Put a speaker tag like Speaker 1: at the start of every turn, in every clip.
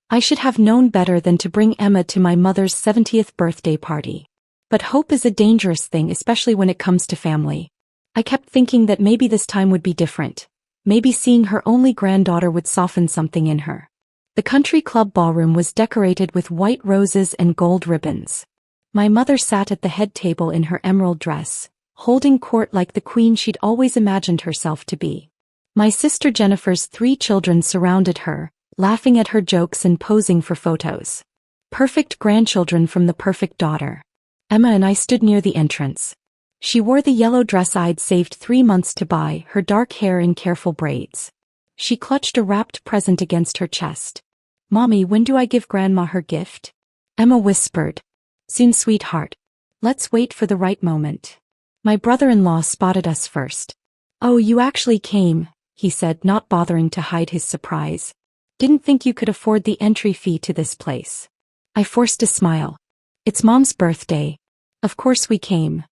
Speaker 1: I should have known better than to bring Emma to my mother's 70th birthday party. But hope is a dangerous thing, especially when it comes to family. I kept thinking that maybe this time would be different. Maybe seeing her only granddaughter would soften something in her. The country club ballroom was decorated with white roses and gold ribbons. My mother sat at the head table in her emerald dress, holding court like the queen she'd always imagined herself to be. My sister Jennifer's 3 children surrounded her, laughing at her jokes and posing for photos. Perfect grandchildren from the perfect daughter. Emma and I stood near the entrance. She wore the yellow dress I'd saved 3 months to buy, her dark hair in careful braids. She clutched a wrapped present against her chest. "Mommy, when do I give Grandma her gift?" Emma whispered. "Soon, sweetheart. Let's wait for the right moment." My brother-in-law spotted us first. "Oh, you actually came," he said, not bothering to hide his surprise. "Didn't think you could afford the entry fee to this place." I forced a smile. "It's Mom's birthday. Of course we came."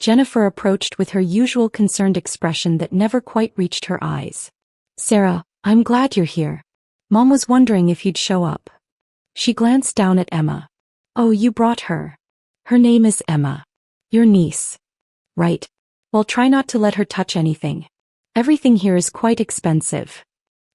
Speaker 1: Jennifer approached with her usual concerned expression that never quite reached her eyes. "Sarah, I'm glad you're here. Mom was wondering if you'd show up." She glanced down at Emma. "Oh, you brought her. Her name is Emma. Your niece. Right. Well, try not to let her touch anything. Everything here is quite expensive."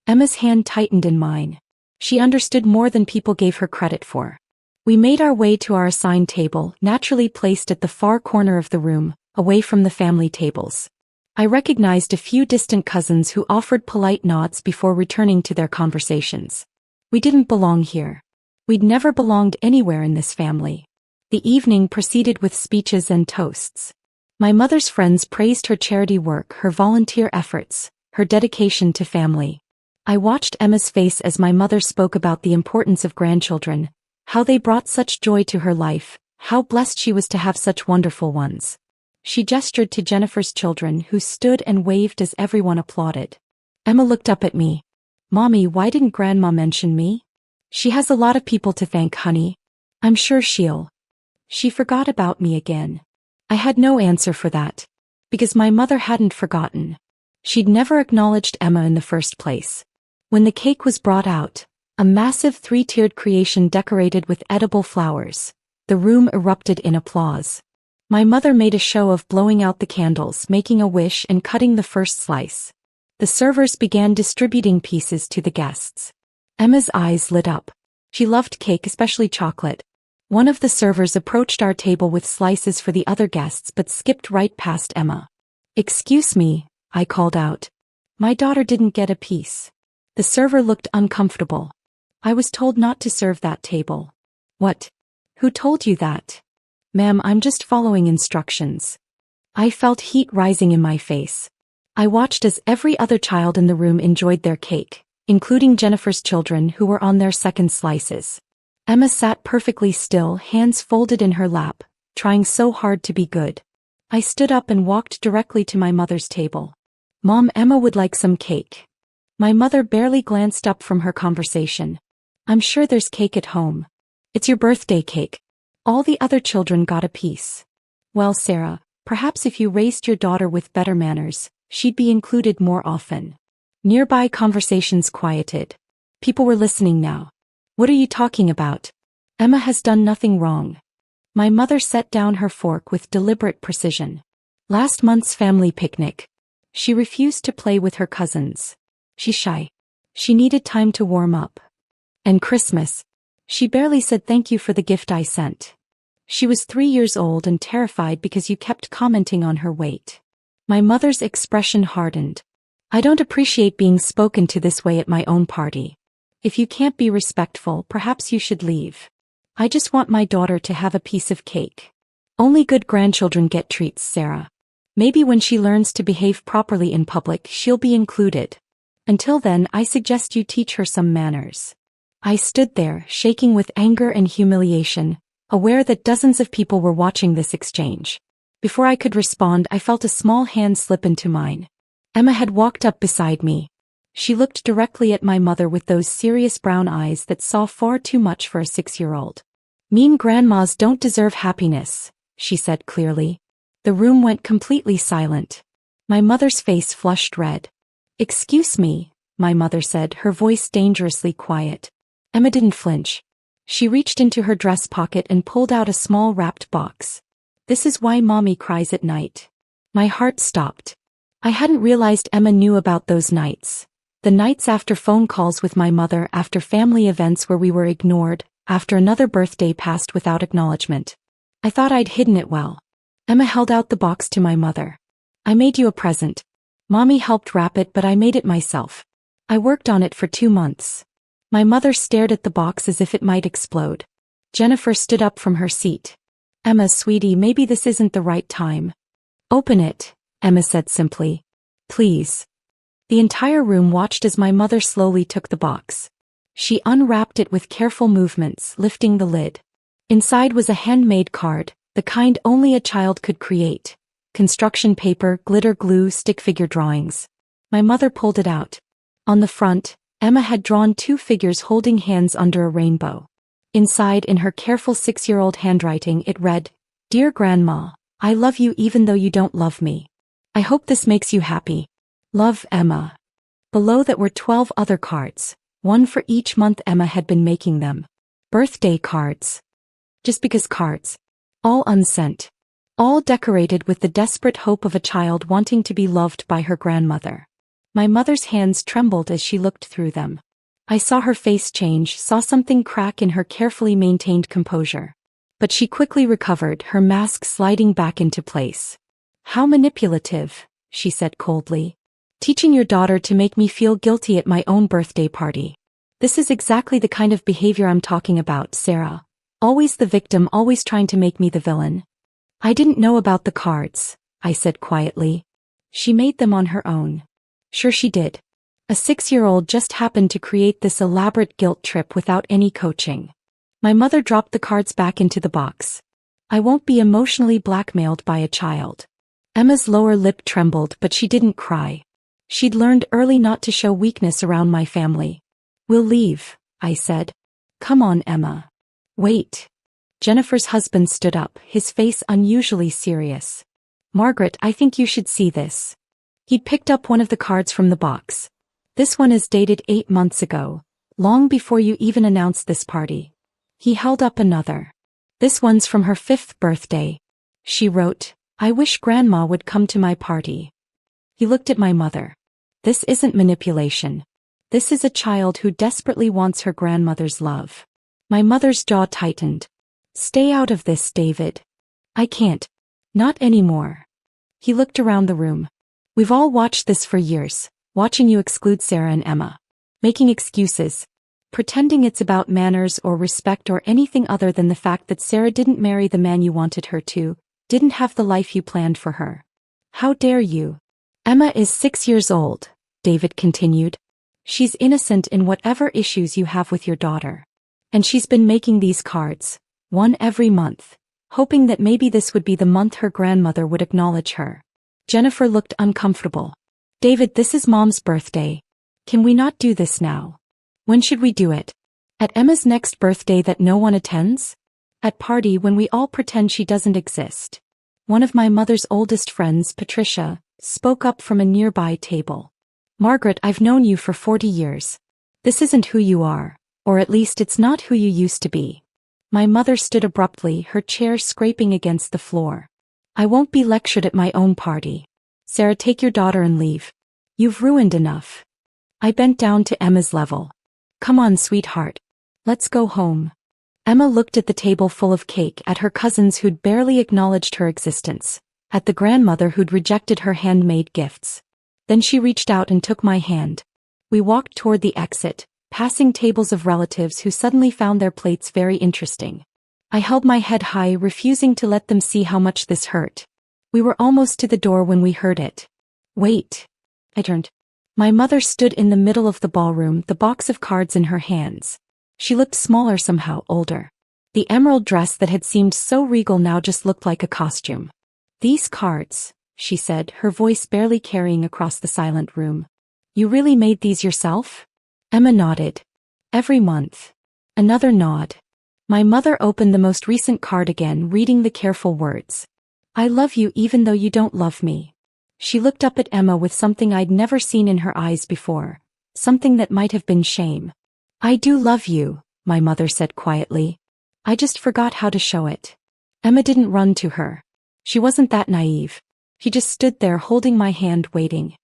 Speaker 1: Emma's hand tightened in mine. She understood more than people gave her credit for. We made our way to our assigned table, naturally placed at the far corner of the room, away from the family tables. I recognized a few distant cousins who offered polite nods before returning to their conversations. We didn't belong here. We'd never belonged anywhere in this family. The evening proceeded with speeches and toasts. My mother's friends praised her charity work, her volunteer efforts, her dedication to family. I watched Emma's face as my mother spoke about the importance of grandchildren, how they brought such joy to her life, how blessed she was to have such wonderful ones. She gestured to Jennifer's children, who stood and waved as everyone applauded. Emma looked up at me. "Mommy, why didn't Grandma mention me?" "She has a lot of people to thank, honey. I'm sure She forgot about me again." I had no answer for that. Because my mother hadn't forgotten. She'd never acknowledged Emma in the first place. When the cake was brought out, a massive 3-tiered creation decorated with edible flowers, the room erupted in applause. My mother made a show of blowing out the candles, making a wish and cutting the first slice. The servers began distributing pieces to the guests. Emma's eyes lit up. She loved cake, especially chocolate. One of the servers approached our table with slices for the other guests but skipped right past Emma. "Excuse me," I called out. "My daughter didn't get a piece." The server looked uncomfortable. "I was told not to serve that table." "What? Who told you that?" "Ma'am, I'm just following instructions." I felt heat rising in my face. I watched as every other child in the room enjoyed their cake, including Jennifer's children who were on their second slices. Emma sat perfectly still, hands folded in her lap, trying so hard to be good. I stood up and walked directly to my mother's table. "Mom, Emma would like some cake." My mother barely glanced up from her conversation. "I'm sure there's cake at home. It's your birthday cake. All the other children got a piece." "Well, Sarah, perhaps if you raised your daughter with better manners, she'd be included more often." Nearby conversations quieted. People were listening now. "What are you talking about? Emma has done nothing wrong." My mother set down her fork with deliberate precision. "Last month's family picnic. She refused to play with her cousins. She's shy. She needed time to warm up. And Christmas. She barely said thank you for the gift I sent. She was 3 years old and terrified because you kept commenting on her weight." My mother's expression hardened. "I don't appreciate being spoken to this way at my own party. If you can't be respectful, perhaps you should leave. I just want my daughter to have a piece of cake. Only good grandchildren get treats, Sarah. Maybe when she learns to behave properly in public, she'll be included. Until then, I suggest you teach her some manners." I stood there, shaking with anger and humiliation, aware that dozens of people were watching this exchange. Before I could respond, I felt a small hand slip into mine. Emma had walked up beside me. She looked directly at my mother with those serious brown eyes that saw far too much for a 6-year-old. "Mean grandmas don't deserve happiness," she said clearly. The room went completely silent. My mother's face flushed red. "Excuse me," my mother said, her voice dangerously quiet. Emma didn't flinch. She reached into her dress pocket and pulled out a small wrapped box. This is why Mommy cries at night. My heart stopped. I hadn't realized Emma knew about those nights. The nights after phone calls with my mother, after family events where we were ignored, after another birthday passed without acknowledgement. I thought I'd hidden it well. Emma held out the box to my mother. I made you a present. Mommy helped wrap it, but I made it myself. I worked on it for 2 months. My mother stared at the box as if it might explode. Jennifer stood up from her seat. Emma, sweetie, maybe this isn't the right time. Open it, Emma said simply. Please. The entire room watched as my mother slowly took the box. She unwrapped it with careful movements, lifting the lid. Inside was a handmade card, the kind only a child could create. Construction paper, glitter glue, stick figure drawings. My mother pulled it out. On the front, Emma had drawn 2 figures holding hands under a rainbow. Inside, in her careful 6-year-old handwriting, it read, Dear Grandma, I love you even though you don't love me. I hope this makes you happy. Love, Emma. Below that were 12 other cards, 1 for each month Emma had been making them. Birthday cards. Just because cards. All unsent. All decorated with the desperate hope of a child wanting to be loved by her grandmother. My mother's hands trembled as she looked through them. I saw her face change, saw something crack in her carefully maintained composure. But she quickly recovered, her mask sliding back into place. How manipulative, she said coldly. Teaching your daughter to make me feel guilty at my own birthday party. This is exactly the kind of behavior I'm talking about, Sarah. Always the victim, always trying to make me the villain. I didn't know about the cards, I said quietly. She made them on her own. Sure she did. A 6-year-old just happened to create this elaborate guilt trip without any coaching. My mother dropped the cards back into the box. I won't be emotionally blackmailed by a child. Emma's lower lip trembled, but she didn't cry. She'd learned early not to show weakness around my family. We'll leave, I said. Come on, Emma. Wait. Jennifer's husband stood up, his face unusually serious. Margaret, I think you should see this. He'd picked up one of the cards from the box. This one is dated 8 months ago, long before you even announced this party. He held up another. This one's from her 5th birthday. She wrote, I wish Grandma would come to my party. He looked at my mother. This isn't manipulation. This is a child who desperately wants her grandmother's love. My mother's jaw tightened. Stay out of this, David. I can't. Not anymore. He looked around the room. We've all watched this for years, watching you exclude Sarah and Emma. Making excuses. Pretending it's about manners or respect or anything other than the fact that Sarah didn't marry the man you wanted her to, didn't have the life you planned for her. How dare you? Emma is 6 years old, David continued. She's innocent in whatever issues you have with your daughter. And she's been making these cards, one every month, hoping that maybe this would be the month her grandmother would acknowledge her. Jennifer looked uncomfortable. David, this is Mom's birthday. Can we not do this now? When should we do it? At Emma's next birthday that no one attends? At party when we all pretend she doesn't exist? One of my mother's oldest friends, Patricia, spoke up from a nearby table. Margaret, I've known you for 40 years. This isn't who you are, or at least it's not who you used to be. My mother stood abruptly, her chair scraping against the floor. I won't be lectured at my own party. Sarah, take your daughter and leave. You've ruined enough. I bent down to Emma's level. Come on, sweetheart. Let's go home. Emma looked at the table full of cake, at her cousins who'd barely acknowledged her existence, at the grandmother who'd rejected her handmade gifts. Then she reached out and took my hand. We walked toward the exit, passing tables of relatives who suddenly found their plates very interesting. I held my head high, refusing to let them see how much this hurt. We were almost to the door when we heard it. Wait. I turned. My mother stood in the middle of the ballroom, the box of cards in her hands. She looked smaller somehow, older. The emerald dress that had seemed so regal now just looked like a costume. These cards, she said, her voice barely carrying across the silent room. You really made these yourself? Emma nodded. Every month. Another nod. My mother opened the most recent card again, reading the careful words. I love you even though you don't love me. She looked up at Emma with something I'd never seen in her eyes before, something that might have been shame. I do love you, my mother said quietly. I just forgot how to show it. Emma didn't run to her. She wasn't that naive. She just stood there holding my hand waiting.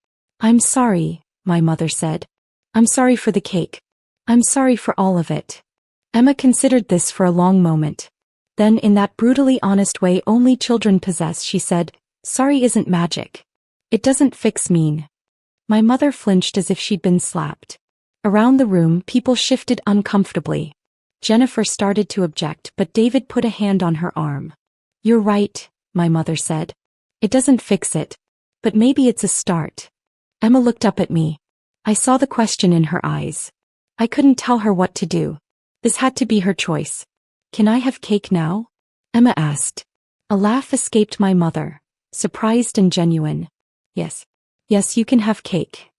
Speaker 1: I'm sorry, my mother said. I'm sorry for the cake. I'm sorry for all of it. Emma considered this for a long moment. Then in that brutally honest way only children possess, she said, sorry isn't magic. It doesn't fix mean. My mother flinched as if she'd been slapped. Around the room, people shifted uncomfortably. Jennifer started to object, but David put a hand on her arm. You're right, my mother said. It doesn't fix it. But maybe it's a start. Emma looked up at me. I saw the question in her eyes. I couldn't tell her what to do. This had to be her choice. Can I have cake now? Emma asked. A laugh escaped my mother, surprised and genuine. Yes. Yes, you can have cake.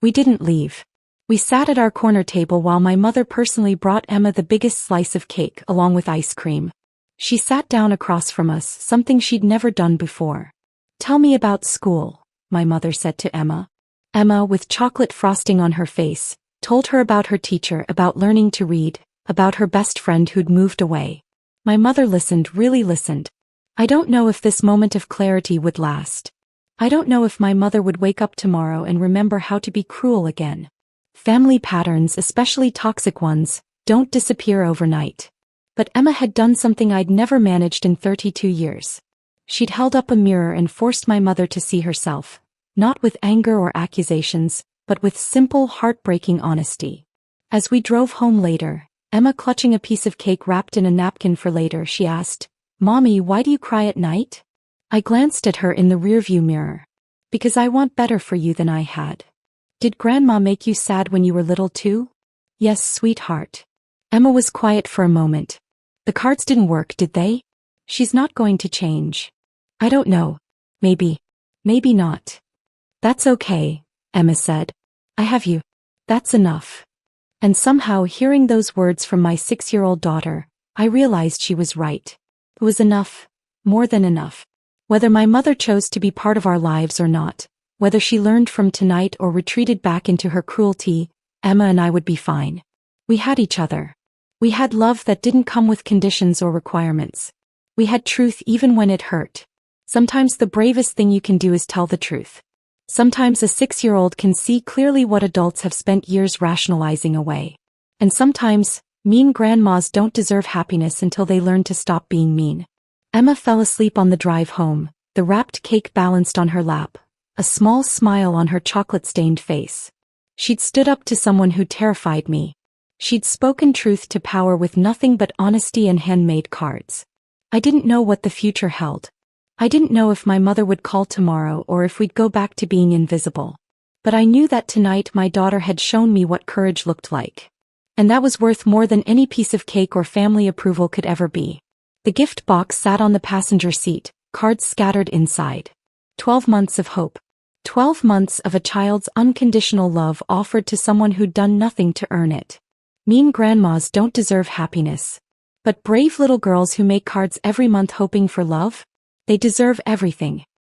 Speaker 1: We didn't leave. We sat at our corner table while my mother personally brought Emma the biggest slice of cake along with ice cream. She sat down across from us, something she'd never done before. Tell me about school, my mother said to Emma. Emma, with chocolate frosting on her face, told her about her teacher, about learning to read, about her best friend who'd moved away. My mother listened, really listened. I don't know if this moment of clarity would last. I don't know if my mother would wake up tomorrow and remember how to be cruel again. Family patterns, especially toxic ones, don't disappear overnight. But Emma had done something I'd never managed in 32 years. She'd held up a mirror and forced my mother to see herself, not with anger or accusations, but with simple, heartbreaking honesty. As we drove home later, Emma clutching a piece of cake wrapped in a napkin for later, she asked, Mommy, why do you cry at night? I glanced at her in the rearview mirror. Because I want better for you than I had. Did Grandma make you sad when you were little too? Yes, sweetheart. Emma was quiet for a moment. The cards didn't work, did they? She's not going to change. I don't know. Maybe. Maybe not. That's okay, Emma said. I have you. That's enough. And somehow hearing those words from my 6-year-old daughter, I realized she was right. It was enough. More than enough. Whether my mother chose to be part of our lives or not, whether she learned from tonight or retreated back into her cruelty, Emma and I would be fine. We had each other. We had love that didn't come with conditions or requirements. We had truth even when it hurt. Sometimes the bravest thing you can do is tell the truth. Sometimes a 6-year-old can see clearly what adults have spent years rationalizing away. And sometimes, mean grandmas don't deserve happiness until they learn to stop being mean. Emma fell asleep on the drive home, the wrapped cake balanced on her lap, a small smile on her chocolate-stained face. She'd stood up to someone who terrified me. She'd spoken truth to power with nothing but honesty and handmade cards. I didn't know what the future held. I didn't know if my mother would call tomorrow or if we'd go back to being invisible. But I knew that tonight my daughter had shown me what courage looked like. And that was worth more than any piece of cake or family approval could ever be. The gift box sat on the passenger seat, cards scattered inside. 12 months of hope. 12 months of a child's unconditional love offered to someone who'd done nothing to earn it. Mean grandmas don't deserve happiness. But brave little girls who make cards every month hoping for love? They deserve everything.